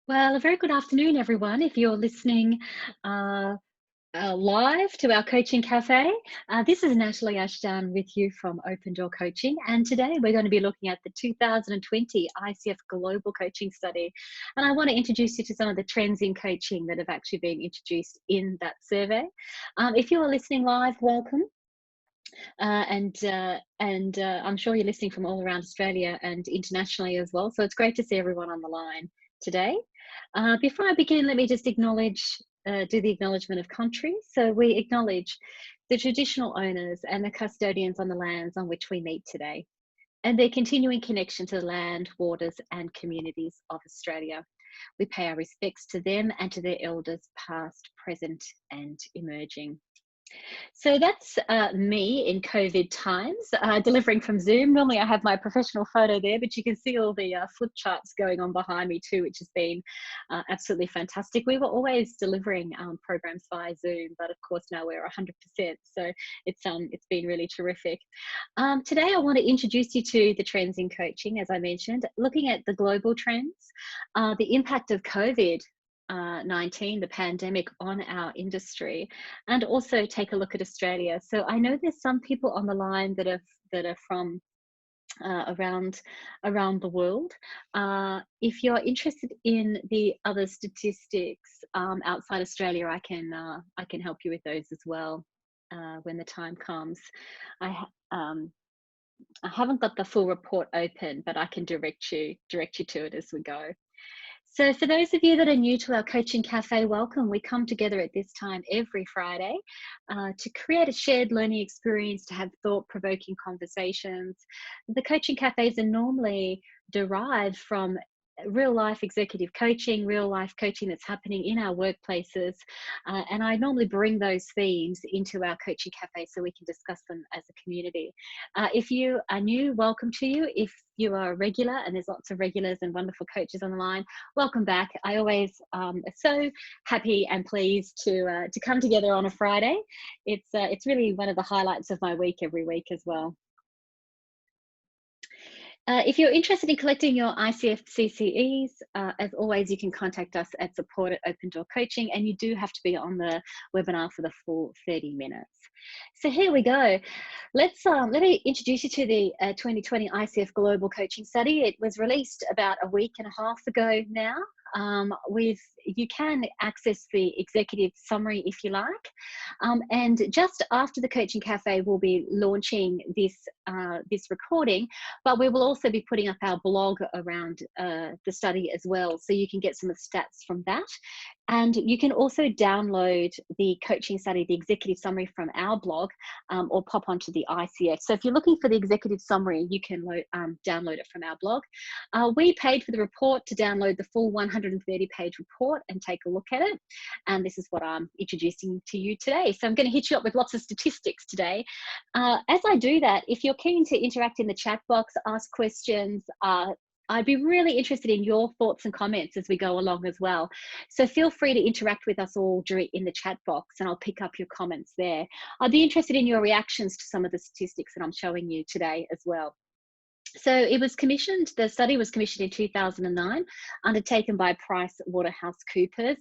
Well, a very good afternoon, everyone. If you're listening uh, live to our coaching cafe, this is Natalie Ashdown with you from Open Door Coaching. And today we're going to be looking at the 2020 ICF Global Coaching Study. And I want to introduce you to some of the trends in coaching that have actually been introduced in that survey. If you are listening live, welcome. I'm sure you're listening from all around Australia and internationally as well. So it's great to see everyone on the line today. Before I begin, let me just do the acknowledgement of country. So we acknowledge the traditional owners and the custodians on the lands on which we meet today, and their continuing connection to the land, waters, and communities of Australia. We pay our respects to them and to their elders, past, present, and emerging. So that's me in COVID times, delivering from Zoom. Normally I have my professional photo there, but you can see all the flip charts going on behind me too, which has been absolutely fantastic. We were always delivering programs via Zoom, but of course now we're 100%. So it's been really terrific. Today I want to introduce you to the trends in coaching, as I mentioned, looking at the global trends, the impact of COVID 19, the pandemic, on our industry, and also take a look at Australia. So I know there's some people on the line that are from around the world. If you're interested in the other statistics outside Australia, I can help you with those as well when the time comes. I um, I haven't got the full report open, but I can direct you to it as we go. So for those of you that are new to our Coaching Cafe, welcome. We come together at this time every Friday to create a shared learning experience, to have thought-provoking conversations. The Coaching Cafes are normally derived from real life executive coaching, real life coaching that's happening in our workplaces. And I normally bring those themes into our Coaching Cafe so we can discuss them as a community. If you are new, welcome to you. If you are a regular, and there's lots of regulars and wonderful coaches on the line, welcome back. I always am so happy and pleased to come together on a Friday. It's really one of the highlights of my week every week as well. If you're interested in collecting your ICF CCEs, as always, you can contact us at support@Open Door Coaching, and you do have to be on the webinar for the full 30 minutes. So here we go. Let me introduce you to the 2020 ICF Global Coaching Study. It was released about a week and a half ago now. You can access the executive summary if you like. And just after the Coaching Cafe, we'll be launching this recording, but we will also be putting up our blog around the study as well, so you can get some of the stats from that. And you can also download the coaching study, the executive summary, from our blog, or pop onto the ICF. So if you're looking for the executive summary, you can download it from our blog. We paid for the report to download the full 130-page report and take a look at it. And this is what I'm introducing to you today. So I'm going to hit you up with lots of statistics today. As I do that, if you're keen to interact in the chat box, ask questions, I'd be really interested in your thoughts and comments as we go along as well. So feel free to interact with us all in the chat box, and I'll pick up your comments there. I'd be interested in your reactions to some of the statistics that I'm showing you today as well. So the study was commissioned in 2009, undertaken by Price Waterhouse Coopers.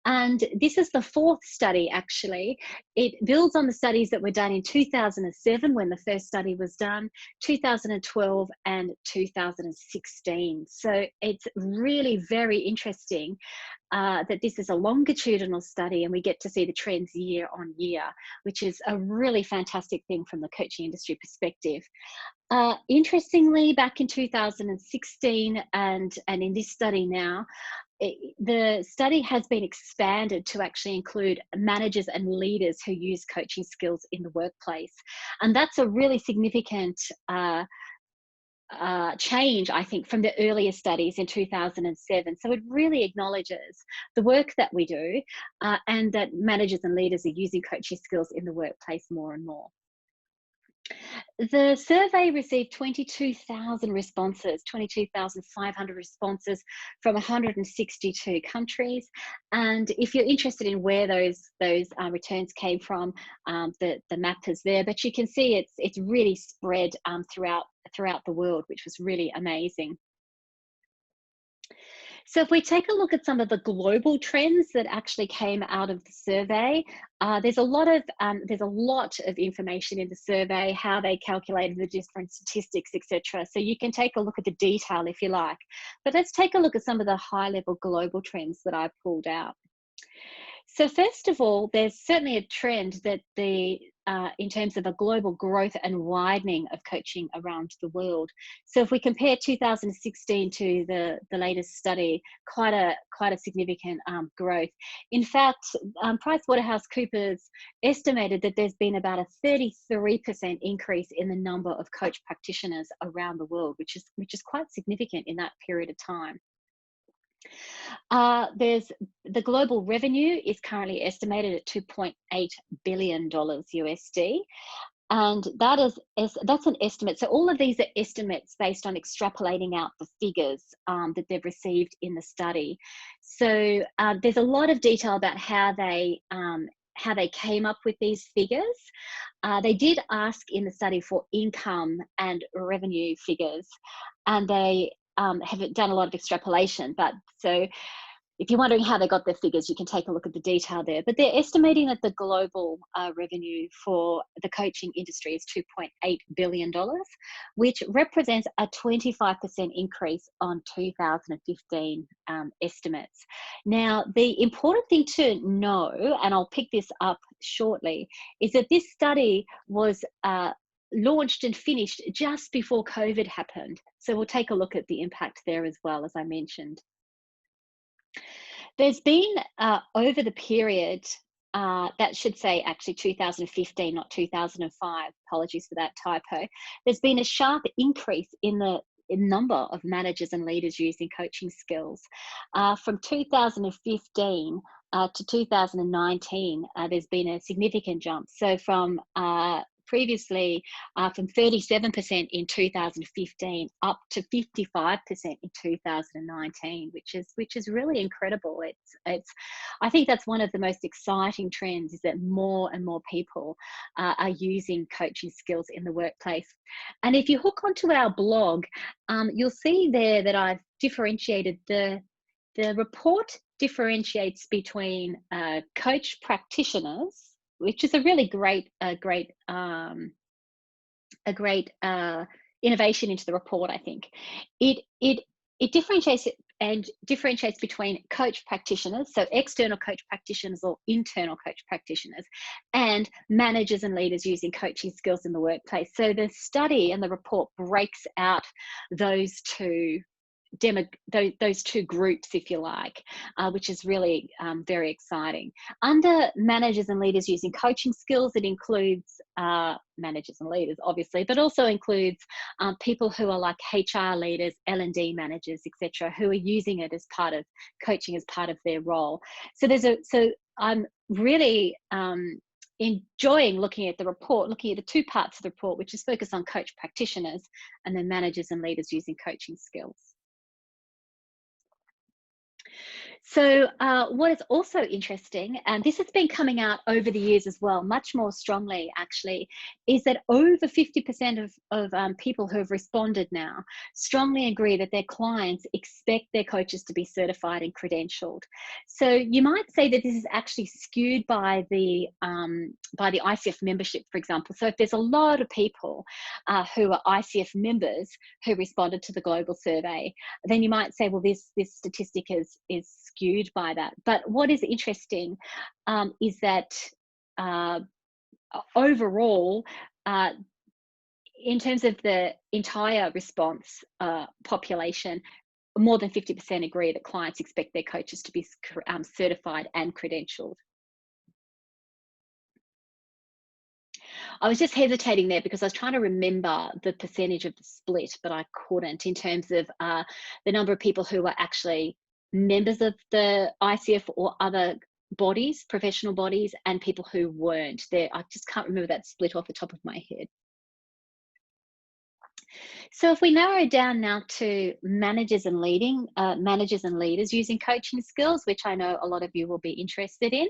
And this is the fourth study, actually. It builds on the studies that were done in 2007, when the first study was done, 2012 and 2016. So it's really very interesting that this is a longitudinal study, and we get to see the trends year on year, which is a really fantastic thing from the coaching industry perspective. Interestingly, back in 2016 and in this study now, the study has been expanded to actually include managers and leaders who use coaching skills in the workplace. And that's a really significant change, I think, from the earlier studies in 2007. So it really acknowledges the work that we do, and that managers and leaders are using coaching skills in the workplace more and more. The survey received 22,000 responses, 22,500 responses from 162 countries. And if you're interested in where those returns came from, the map is there. But you can see it's really spread throughout the world, which was really amazing. So if we take a look at some of the global trends that actually came out of the survey, there's a lot of information in the survey, how they calculated the different statistics, etc. So you can take a look at the detail if you like. But let's take a look at some of the high-level global trends that I pulled out. So first of all, there's certainly a trend that in terms of a global growth and widening of coaching around the world. So if we compare 2016 to the latest study, quite a significant growth. In fact, Price Waterhouse Coopers estimated that there's been about a 33% increase in the number of coach practitioners around the world, which is quite significant in that period of time. There's the global revenue is currently estimated at $2.8 billion USD. And that's an estimate. So all of these are estimates based on extrapolating out the figures that they've received in the study. So there's a lot of detail about how they came up with these figures. They did ask in the study for income and revenue figures, and they have done a lot of extrapolation. But so if you're wondering how they got their figures, you can take a look at the detail there. But they're estimating that the global revenue for the coaching industry is $2.8 billion, which represents a 25% increase on 2015 estimates. Now, the important thing to know, and I'll pick this up shortly, is that this study was launched and finished just before COVID happened. So we'll take a look at the impact there as well, as I mentioned. There's been over the period, that should say actually 2015, not 2005, apologies for that typo. There's been a sharp increase in the number of managers and leaders using coaching skills. From 2015 to 2019, there's been a significant jump. So from previously from 37% in 2015 up to 55% in 2019, which is really incredible. It's I think that's one of the most exciting trends, is that more and more people are using coaching skills in the workplace. And if you hook onto our blog, you'll see there that I've differentiated the report differentiates between coach practitioners, which is a really great innovation into the report. I think it differentiates between coach practitioners, so external coach practitioners or internal coach practitioners, and managers and leaders using coaching skills in the workplace. So the study and the report breaks out those two groups, if you like, which is really very exciting. Under managers and leaders using coaching skills, it includes managers and leaders, obviously, but also includes people who are like HR leaders, L&D managers, etc., who are using it as part of coaching, as part of their role. So I'm really enjoying looking at the report, looking at the two parts of the report, which is focused on coach practitioners and then managers and leaders using coaching skills. So what is also interesting, and this has been coming out over the years as well, much more strongly actually, is that over 50% of people who have responded now strongly agree that their clients expect their coaches to be certified and credentialed. So you might say that this is actually skewed by the ICF membership, for example. So if there's a lot of people who are ICF members who responded to the global survey, then you might say, well, this statistic is skewed by that. But what is interesting is that overall, in terms of the entire response population, more than 50% agree that clients expect their coaches to be certified and credentialed. I was just hesitating there because I was trying to remember the percentage of the split, but I couldn't, in terms of the number of people who were actually members of the ICF or other bodies, professional bodies, and people who weren't there. I just can't remember that split off the top of my head. So if we narrow down now to managers and leaders using coaching skills, which I know a lot of you will be interested in.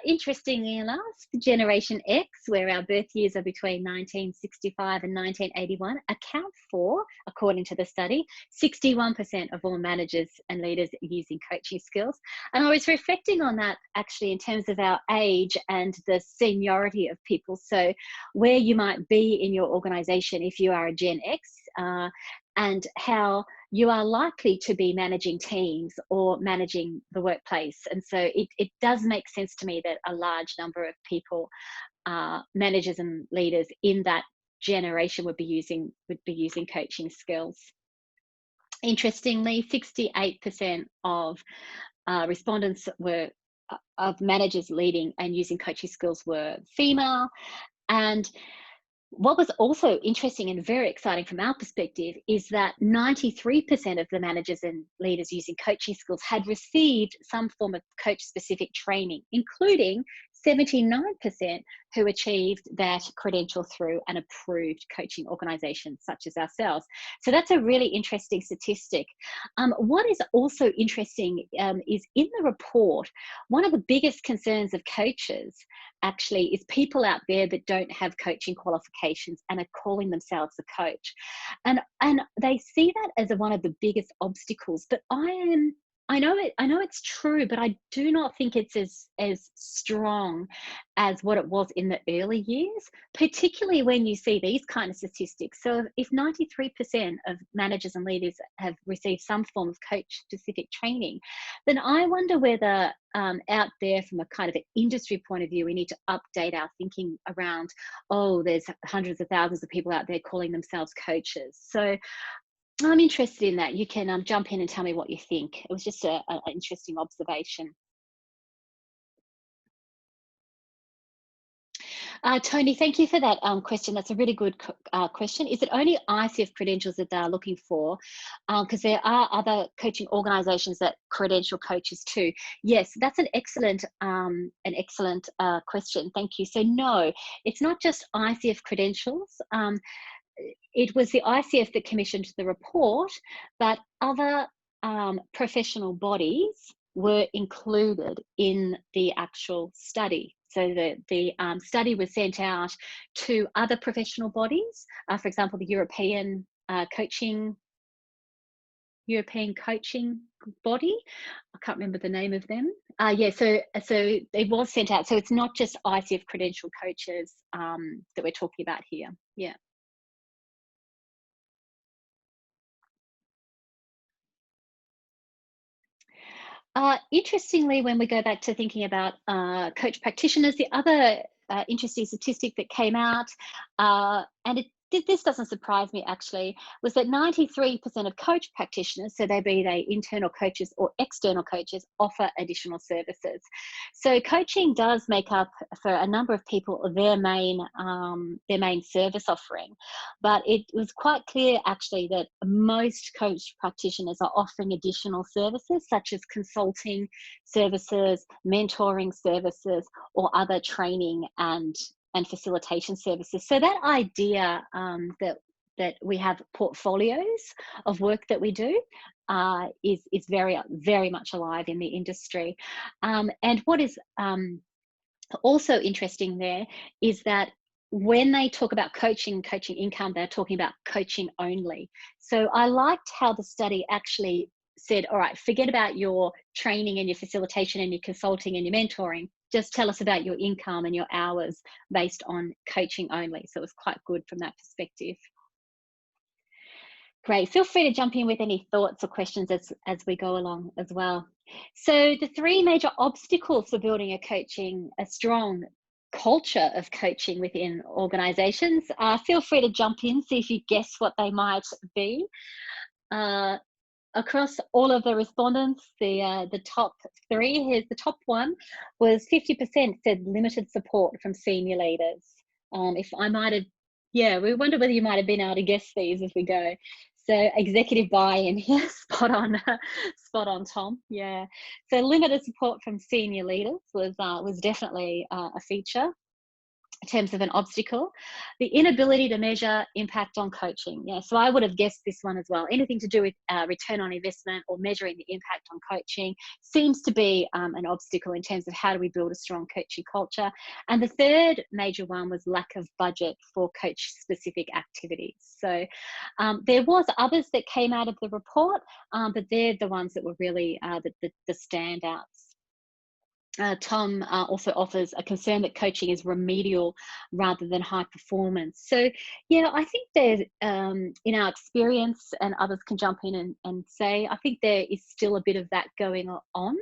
Interestingly enough, Generation X, where our birth years are between 1965 and 1981, account for, according to the study, 61% of all managers and leaders using coaching skills. And I was reflecting on that actually in terms of our age and the seniority of people. So where you might be in your organization if you are a Gen X, and how you are likely to be managing teams or managing the workplace. And so it does make sense to me that a large number of people, managers and leaders in that generation would be using coaching skills. Interestingly, 68% of respondents of managers leading and using coaching skills were female. And what was also interesting and very exciting from our perspective is that 93% of the managers and leaders using coaching skills had received some form of coach-specific training, including 79% who achieved that credential through an approved coaching organisation such as ourselves. So that's a really interesting statistic. What is also interesting is in the report, one of the biggest concerns of coaches actually is people out there that don't have coaching qualifications and are calling themselves a coach. And they see that as one of the biggest obstacles. But I know it's true, but I do not think it's as strong as what it was in the early years, particularly when you see these kind of statistics. So if 93% of managers and leaders have received some form of coach-specific training, then I wonder whether out there from a kind of an industry point of view, we need to update our thinking around, oh, there's hundreds of thousands of people out there calling themselves coaches. So I'm interested in that. You can jump in and tell me what you think. It was just an interesting observation. Tony, thank you for that question. That's a really good question. Is it only ICF credentials that they're looking for? Because there are other coaching organisations that credential coaches too. Yes, that's an excellent question. Thank you. So no, it's not just ICF credentials. It was the ICF that commissioned the report, but other professional bodies were included in the actual study. So the study was sent out to other professional bodies, for example, the European coaching body. I can't remember the name of them. Yeah, so it was sent out. So it's not just ICF credential coaches that we're talking about here. Yeah. Interestingly, when we go back to thinking about coach practitioners, the other interesting statistic that came out, and this doesn't surprise me actually, was that 93% of coach practitioners, so be they internal coaches or external coaches, offer additional services. So coaching does make up for a number of people their main service offering, but it was quite clear actually that most coach practitioners are offering additional services such as consulting services, mentoring services, or other training and facilitation services. So that idea that we have portfolios of work that we do is very, very much alive in the industry. And what is also interesting there is that when they talk about coaching income, they're talking about coaching only. So I liked how the study actually said, all right, forget about your training and your facilitation and your consulting and your mentoring. Just tell us about your income and your hours based on coaching only. So it was quite good from that perspective. Great. Feel free to jump in with any thoughts or questions as we go along as well. So the three major obstacles for building a strong culture of coaching within organizations. Feel free to jump in, see if you guess what they might be. Across all of the respondents, the top three, here's the top one, was 50% said limited support from senior leaders. If I might have, yeah, we wonder whether you might have been able to guess these as we go. So executive buy-in, yeah, spot on, Tom. Yeah. So limited support from senior leaders was definitely a feature. in terms of an obstacle, the inability to measure impact on coaching. Yeah, so I would have guessed this one as well. Anything to do with return on investment or measuring the impact on coaching seems to be an obstacle in terms of how do we build a strong coaching culture. And the third major one was lack of budget for coach-specific activities. So there was others that came out of the report, but they're the ones that were really the standouts. Tom also offers a concern that coaching is remedial rather than high performance. So, yeah, I think there's, in our experience, and others can jump in and say, I think there is still a bit of that going on.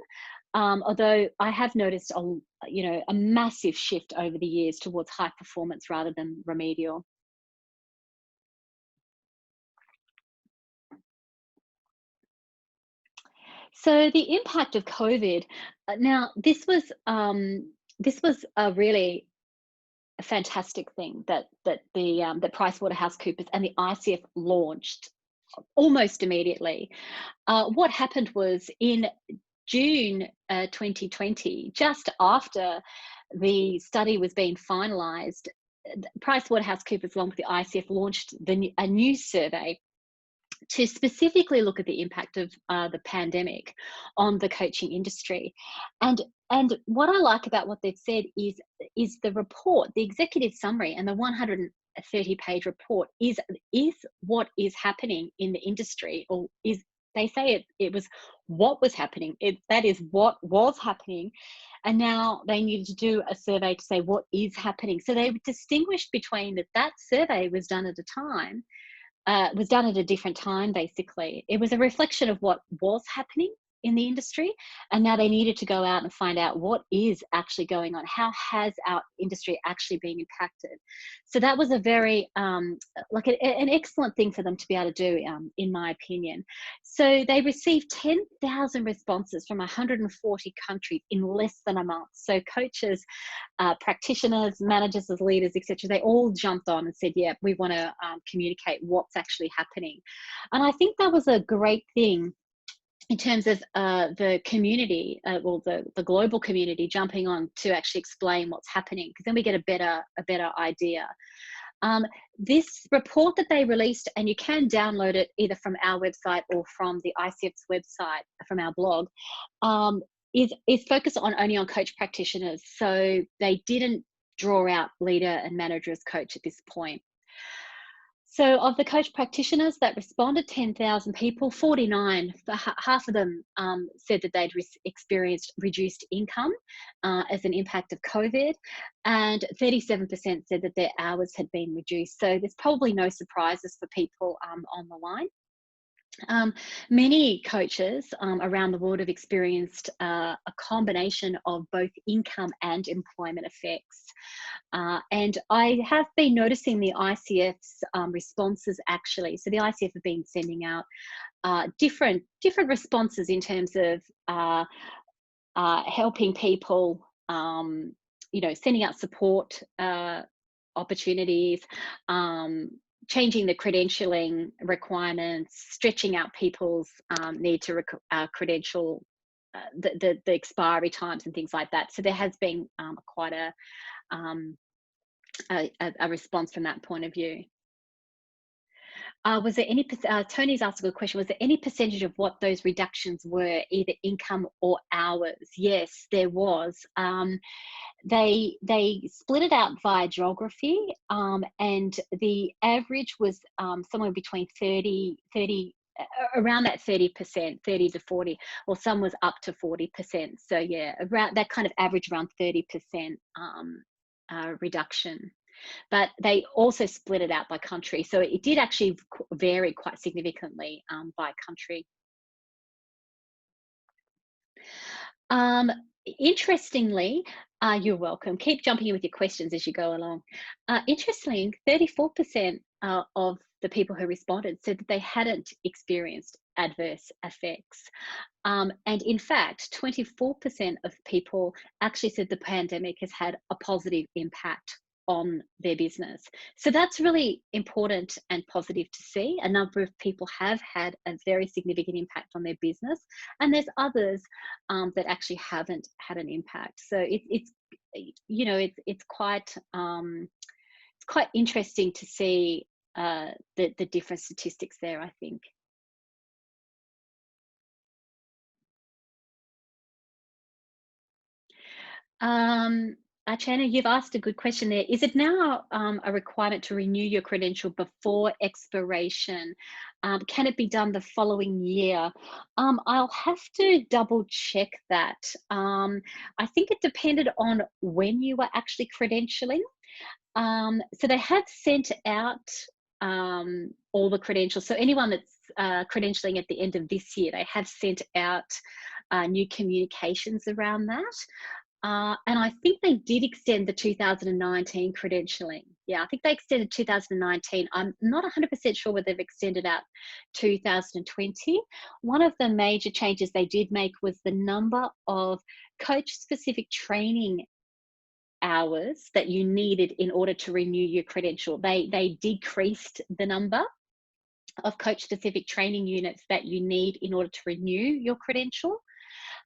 Although I have noticed a massive shift over the years towards high performance rather than remedial. So the impact of COVID. Now, this was a really fantastic thing that Price Waterhouse Coopers and the ICF launched almost immediately. What happened was in June 2020, just after the study was being finalised, Price Waterhouse Coopers, along with the ICF, launched a new survey to specifically look at the impact of the pandemic on the coaching industry. And what I like about what they've said is the report, the executive summary, and the 130-page report is what is happening in the industry, or is, they say it was what was happening. That is what was happening. And now they needed to do a survey to say what is happening. So they distinguished between that survey was done at a time, was done at a different time, basically. It was a reflection of what was happening in the industry, and now they needed to go out and find out what is actually going on. How has our industry actually been impacted? So that was a very an excellent thing for them to be able to do, in my opinion. So they received 10,000 responses from 140 countries in less than a month. So coaches, practitioners, managers, as leaders, etc., they all jumped on and said, yeah, we want to communicate what's actually happening. And I think that was a great thing in terms of the community, the global community jumping on to actually explain what's happening, because then we get a better idea. This report that they released, and you can download it either from our website or from the ICF's website, from our blog, is focused only on coach practitioners. So they didn't draw out leader and manager as coach at this point. So of the coach practitioners that responded, 10,000 people, 49, half of them said that they'd experienced reduced income as an impact of COVID, and 37% said that their hours had been reduced. So there's probably no surprises for people on the line. Many coaches around the world have experienced a combination of both income and employment effects. And I have been noticing the ICF's responses, actually. So the ICF have been sending out different responses in terms of helping people, sending out support opportunities, changing the credentialing requirements, stretching out people's need to credential, the expiry times and things like that. So there has been quite a response from that point of view. Was there any, Tony's asked a good question, was there any percentage of what those reductions were, either income or hours? Yes, there was. They split it out via geography, and the average was somewhere between 30, around that 30%, 30 to 40, or some was up to 40%. So yeah, around that kind of average, around 30% reduction. But they also split it out by country. So it did actually vary quite significantly by country. Interestingly, you're welcome. Keep jumping in with your questions as you go along. Interestingly, 34% of the people who responded said that they hadn't experienced adverse effects. And in fact, 24% of people actually said the pandemic has had a positive impact on their business. So that's really important and positive to see. A number of people have had a very significant impact on their business, and there's others that actually haven't had an impact. So it's you know it's quite interesting to see the different statistics there, I think. Um, Chana, you've asked a good question there. Is it now a requirement to renew your credential before expiration? Can it be done the following year? I'll have to double check that. I think it depended on when you were actually credentialing. So they have sent out all the credentials. So anyone that's credentialing at the end of this year, they have sent out new communications around that. And I think they did extend the 2019 credentialing. Yeah, I think they extended 2019. I'm not 100% sure whether they've extended out 2020. One of the major changes they did make was the number of coach-specific training hours that you needed in order to renew your credential. They decreased the number of coach-specific training units that you need in order to renew your credential.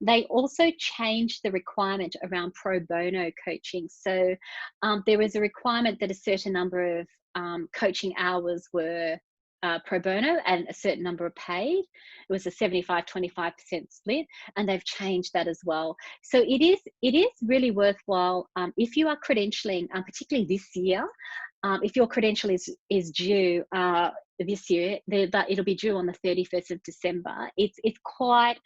They also changed the requirement around pro bono coaching. So there was a requirement that a certain number of coaching hours were pro bono and a certain number are paid. It was a 75-25% split, and they've changed that as well. So it is really worthwhile if you are credentialing, particularly this year. If your credential is due this year, but it'll be due on the 31st of December. It's quite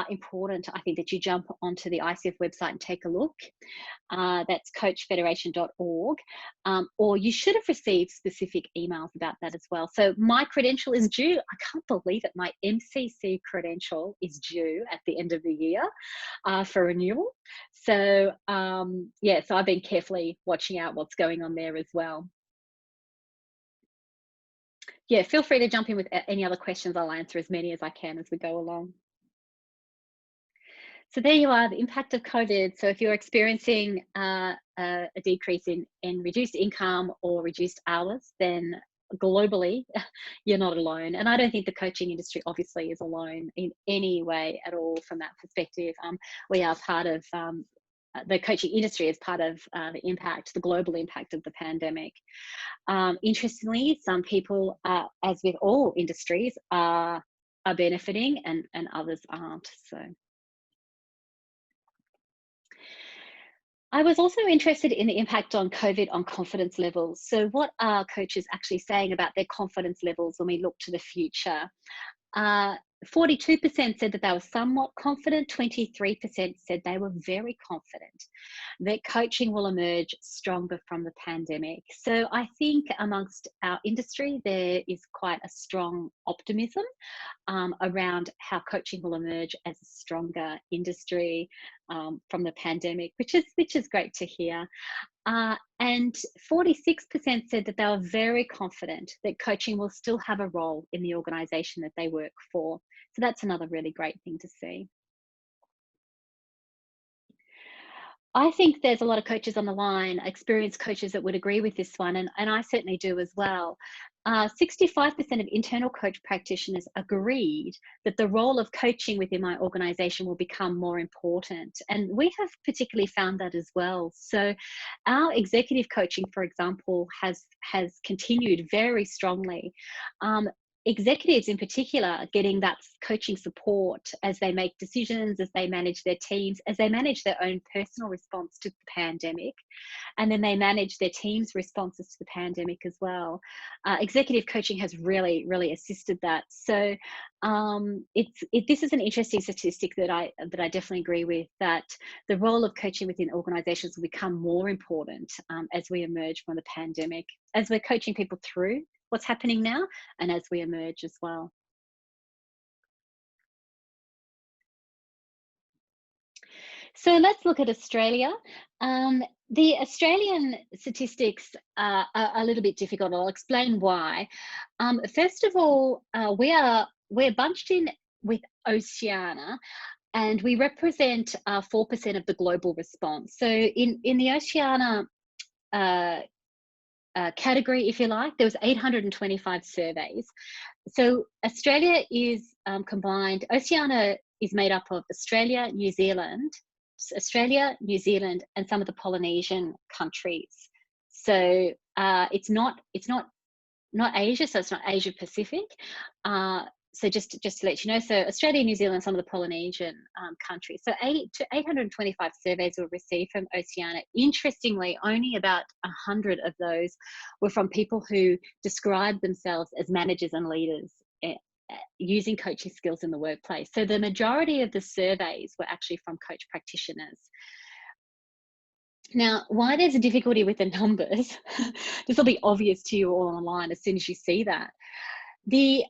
important, I think, that you jump onto the ICF website and take a look. That's coachfederation.org, or you should have received specific emails about that as well. So my credential is due. I can't believe it. My MCC credential is due at the end of the year for renewal. So yeah, so I've been carefully watching out what's going on there as well. Yeah, feel free to jump in with any other questions. I'll answer as many as I can as we go along. So there you are, the impact of COVID. So if you're experiencing a decrease in reduced income or reduced hours, then globally, you're not alone. And I don't think the coaching industry obviously is alone in any way at all from that perspective. We are part of the coaching industry is part of the global impact of the pandemic. Interestingly, some people, as with all industries, are benefiting and others aren't. So. I was also interested in the impact on COVID on confidence levels. So what are coaches actually saying about their confidence levels when we look to the future? 42% said that they were somewhat confident, 23% said they were very confident that coaching will emerge stronger from the pandemic. So I think amongst our industry, there is quite a strong optimism around how coaching will emerge as a stronger industry from the pandemic, which is great to hear. And 46% said that they were very confident that coaching will still have a role in the organisation that they work for. So that's another really great thing to see. I think there's a lot of coaches on the line, experienced coaches that would agree with this one, and I certainly do as well. 65% of internal coach practitioners agreed that the role of coaching within my organisation will become more important. And we have particularly found that as well. So our executive coaching, for example, has continued very strongly. Executives in particular are getting that coaching support as they make decisions, as they manage their teams, as they manage their own personal response to the pandemic, and then they manage their team's responses to the pandemic as well. Executive coaching has really, really assisted that. So this is an interesting statistic that I definitely agree with, that the role of coaching within organisations will become more important as we emerge from the pandemic, as we're coaching people through what's happening now, and as we emerge as well. So let's look at Australia. The Australian statistics are a little bit difficult. I'll explain why. First of all, we're bunched in with Oceania, and we represent 4% of the global response. So in the Oceania category, if you like. There was 825 surveys. So Australia is combined. Oceania is made up of Australia, New Zealand, and some of the Polynesian countries. So it's not Asia, so it's not Asia Pacific. So just to let you know, so Australia, New Zealand, some of the Polynesian countries. So 825 surveys were received from Oceania. Interestingly, only about 100 of those were from people who described themselves as managers and leaders using coaching skills in the workplace. So the majority of the surveys were actually from coach practitioners. Now, why there's a difficulty with the numbers, this will be obvious to you all online as soon as you see that. The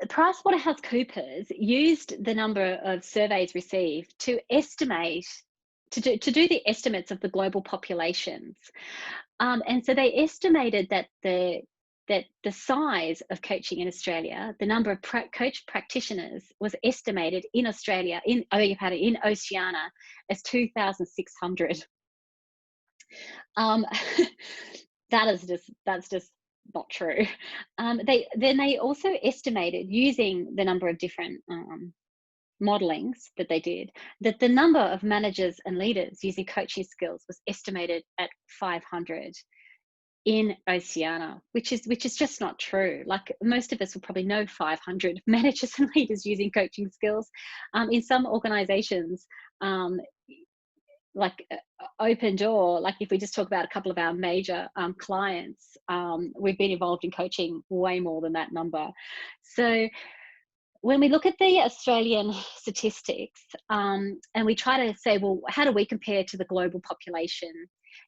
Price Waterhouse Coopers used the number of surveys received to estimate, to do the estimates of the global populations. And so they estimated that the size of coaching in Australia, the number of coach practitioners was estimated in Australia, in Oceania, as 2,600. That's just not true. They also estimated, using the number of different modelings that they did, that the number of managers and leaders using coaching skills was estimated at 500 in Oceania, which is just not true. Like, most of us will probably know 500 managers and leaders using coaching skills. In some organizations, like Open Door, like if we just talk about a couple of our major clients, we've been involved in coaching way more than that number. So when we look at the Australian statistics, and we try to say, well, how do we compare to the global population?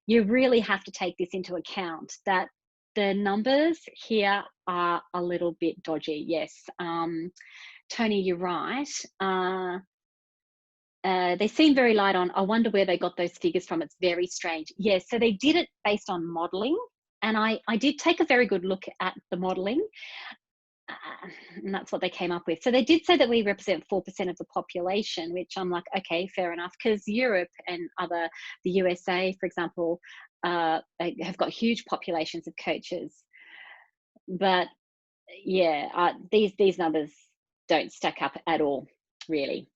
You really have to take this into account, that the numbers here are a little bit dodgy. Yes, Tony, you're right. They seem very light on. I wonder where they got those figures from. It's very strange. Yes, so they did it based on modelling, and I did take a very good look at the modelling, and that's what they came up with. So they did say that we represent 4% of the population, which I'm like, okay, fair enough, because Europe and the USA, for example, have got huge populations of coaches. But yeah, these numbers don't stack up at all, really.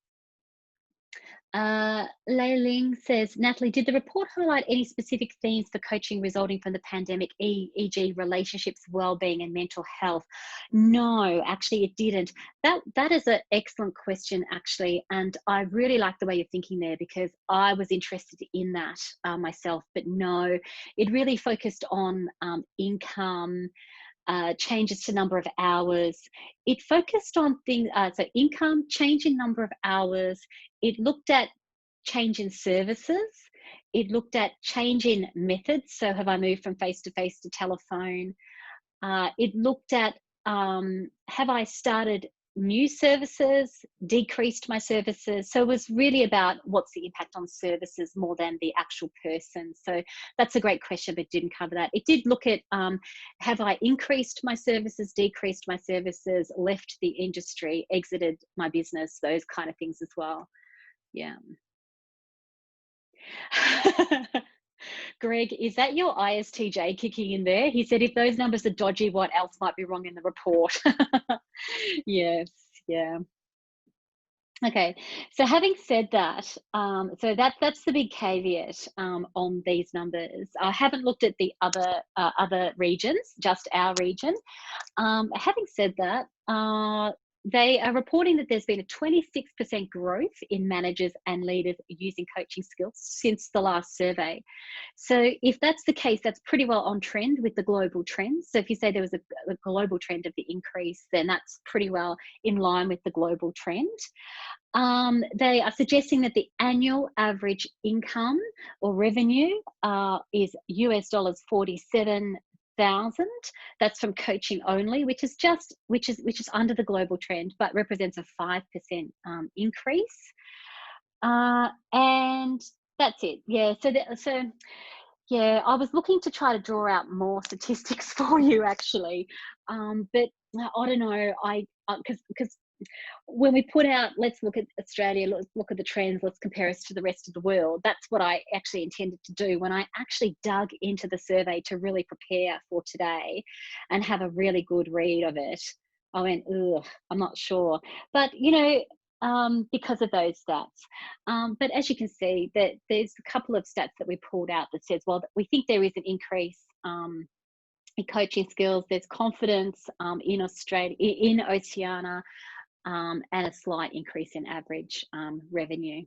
Lei Ling says, Natalie, did the report highlight any specific themes for coaching resulting from the pandemic, e.g. relationships, well-being and mental health? No, actually it didn't. That is an excellent question, actually, and I really like the way you're thinking there, because I was interested in that myself, but no, it really focused on income, changes to number of hours. It focused on things, so income, change in number of hours. It looked at change in services. It looked at change in methods. So have I moved from face-to-face to telephone? It looked at, have I started new services, decreased my services? So it was really about what's the impact on services more than the actual person. So that's a great question, but didn't cover that. It did look at, have I increased my services, decreased my services, left the industry, exited my business, those kind of things as well. Yeah. Greg, is that your ISTJ kicking in there? He said, if those numbers are dodgy, what else might be wrong in the report? Yes, yeah. Okay, so having said that, so that's the big caveat on these numbers. I haven't looked at the other regions, just our region. Having said that, they are reporting that there's been a 26% growth in managers and leaders using coaching skills since the last survey. So if that's the case, that's pretty well on trend with the global trends. So if you say there was a global trend of the increase, then that's pretty well in line with the global trend. They are suggesting that the annual average income or revenue is US dollars 47,000. That's from coaching only, which is under the global trend, but represents a 5% increase. And that's it. Yeah. So yeah, I was looking to try to draw out more statistics for you, actually, but I don't know. Because when we put out, let's look at Australia, let's look at the trends, let's compare us to the rest of the world. That's what I actually intended to do when I actually dug into the survey to really prepare for today and have a really good read of it. I went, ugh, I'm not sure. But, because of those stats. But as you can see, that there's a couple of stats that we pulled out that says, well, we think there is an increase in coaching skills. There's confidence in Australia, in Oceania, and a slight increase in average revenue.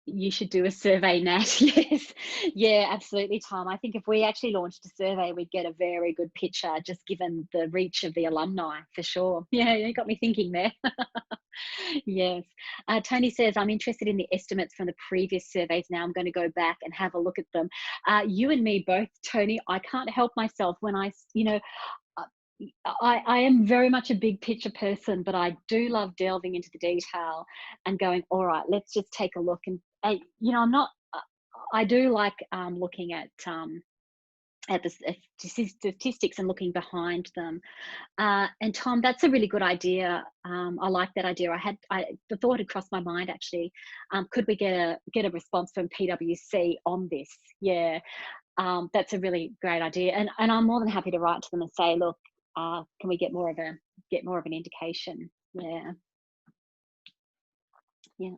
You should do a survey, Nat. Yes, yeah, absolutely, Tom. I think if we actually launched a survey, we'd get a very good picture, just given the reach of the alumni, for sure. Yeah, you got me thinking there. Yes. Tony says, I'm interested in the estimates from the previous surveys. Now I'm going to go back and have a look at them. You and me both, Tony. I can't help myself when uh, I am very much a big picture person, but I do love delving into the detail and going, all right, let's just take a look. And, I'm not, I do like looking at the statistics and looking behind them. And Tom, that's a really good idea. I like that idea. The thought had crossed my mind actually. Could we get a response from PwC on this? Yeah, that's a really great idea. And I'm more than happy to write to them and say, look, can we get more of an indication? Yeah, yeah.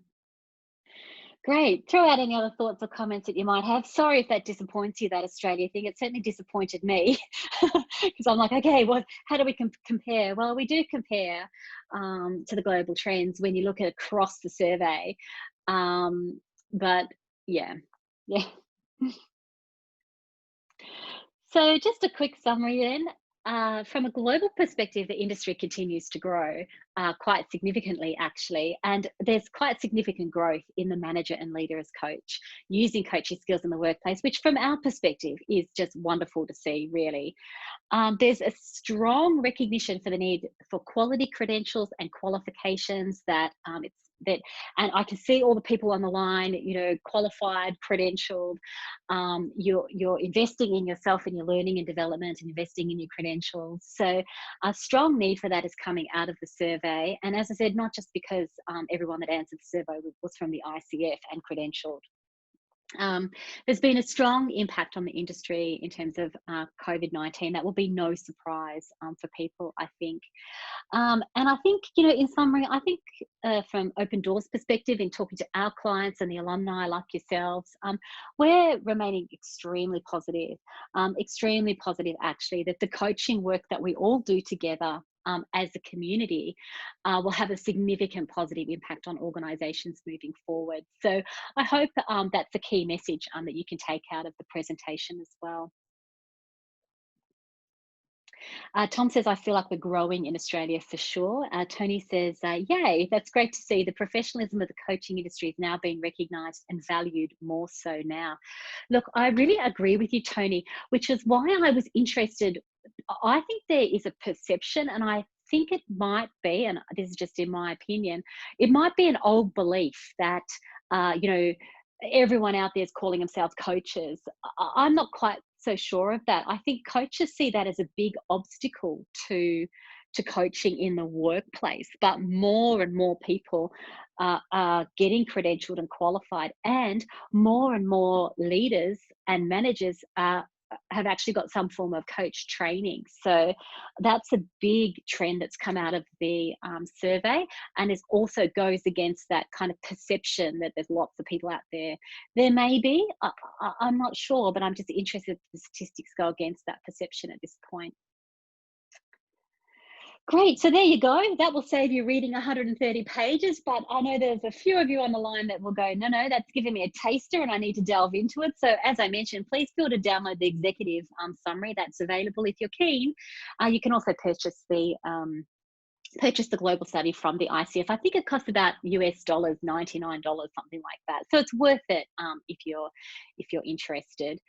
Great. Throw out any other thoughts or comments that you might have. Sorry if that disappoints you, that Australia thing. It certainly disappointed me because I'm like, okay, well, how do we compare? Well, we do compare to the global trends when you look at across the survey. But yeah, yeah. So just a quick summary then. From a global perspective, the industry continues to grow quite significantly, actually, and there's quite significant growth in the manager and leader as coach, using coaching skills in the workplace, which from our perspective is just wonderful to see, really. There's a strong recognition for the need for quality credentials and qualifications and I can see all the people on the line, qualified, credentialed. You're investing in yourself and your learning and development and investing in your credentials. So a strong need for that is coming out of the survey. And as I said, not just because everyone that answered the survey was from the ICF and credentialed. There's been a strong impact on the industry in terms of COVID-19. That will be no surprise for people, I think. And I think, in summary, I think from Open Doors perspective, in talking to our clients and the alumni like yourselves, we're remaining extremely positive actually, that the coaching work that we all do together as a community will have a significant positive impact on organisations moving forward. So I hope that's a key message that you can take out of the presentation as well. Tom says, I feel like we're growing in Australia for sure. Tony says, yay, that's great to see. The professionalism of the coaching industry is now being recognised and valued more so now. Look, I really agree with you, Tony, which is why I was interested. I think there is a perception, and I think it might be, and this is just in my opinion, it might be an old belief that, everyone out there is calling themselves coaches. I'm not quite so sure of that. I think coaches see that as a big obstacle to coaching in the workplace, but more and more people are getting credentialed and qualified, and more leaders and managers have actually got some form of coach training. So that's a big trend that's come out of the survey, and it also goes against that kind of perception that there's lots of people out there. There may be, I'm not sure, but I'm just interested if the statistics go against that perception at this point. Great. So there you go. That will save you reading 130 pages. But I know there's a few of you on the line that will go, no, that's giving me a taster and I need to delve into it. So as I mentioned, please feel to download the executive summary that's available if you're keen. You can also purchase the global study from the ICF. I think it costs about US dollars, $99, something like that. So it's worth it if you're interested.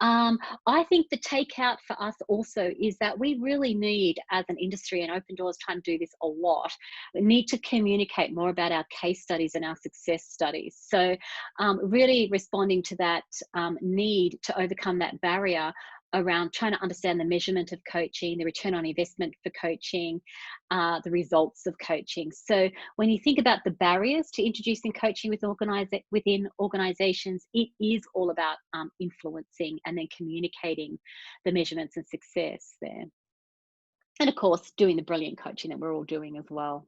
I think the takeout for us also is that we really need, as an industry, and Open Doors trying to do this a lot, we need to communicate more about our case studies and our success studies. So really responding to that need to overcome that barrier around trying to understand the measurement of coaching, the return on investment for coaching, the results of coaching. So when you think about the barriers to introducing coaching within organizations, it is all about influencing and then communicating the measurements and success there. And of course, doing the brilliant coaching that we're all doing as well.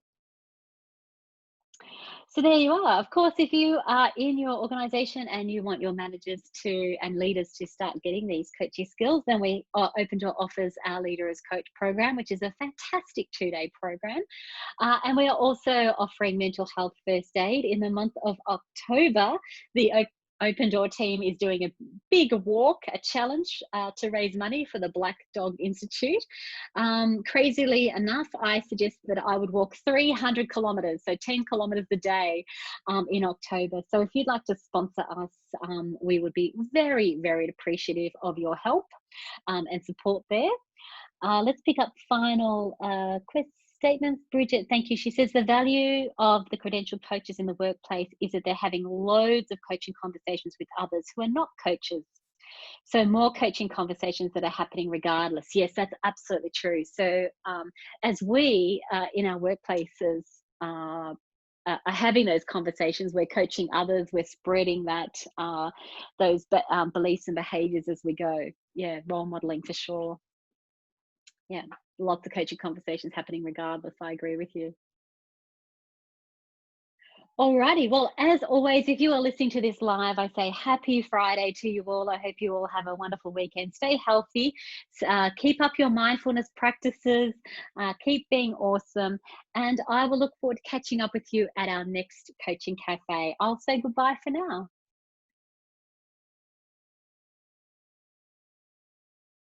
So there you are. Of course, if you are in your organization and you want your managers to and leaders to start getting these coaching skills, then we are Open Door offers our Leader as Coach program, which is a fantastic 2-day program. And we are also offering mental health first aid in the month of October. The Open Door team is doing a big walk, a challenge to raise money for the Black Dog Institute. Crazily enough, I suggest that I would walk 300 kilometers, so 10 kilometers a day in October. So if you'd like to sponsor us, we would be very, very appreciative of your help and support there. Let's pick up final statements. Bridget, thank you. She says the value of the credentialed coaches in the workplace is that they're having loads of coaching conversations with others who are not coaches. So more coaching conversations that are happening regardless. Yes, that's absolutely true. So as we in our workplaces are having those conversations, we're coaching others, we're spreading that those beliefs and behaviors as we go. Yeah, role modeling for sure. Yeah, lots of coaching conversations happening regardless. I agree with you. Alrighty, well, as always, if you are listening to this live, I say happy Friday to you all. I hope you all have a wonderful weekend. Stay healthy, keep up your mindfulness practices, keep being awesome, and I will look forward to catching up with you at our next coaching cafe. I'll say goodbye for now.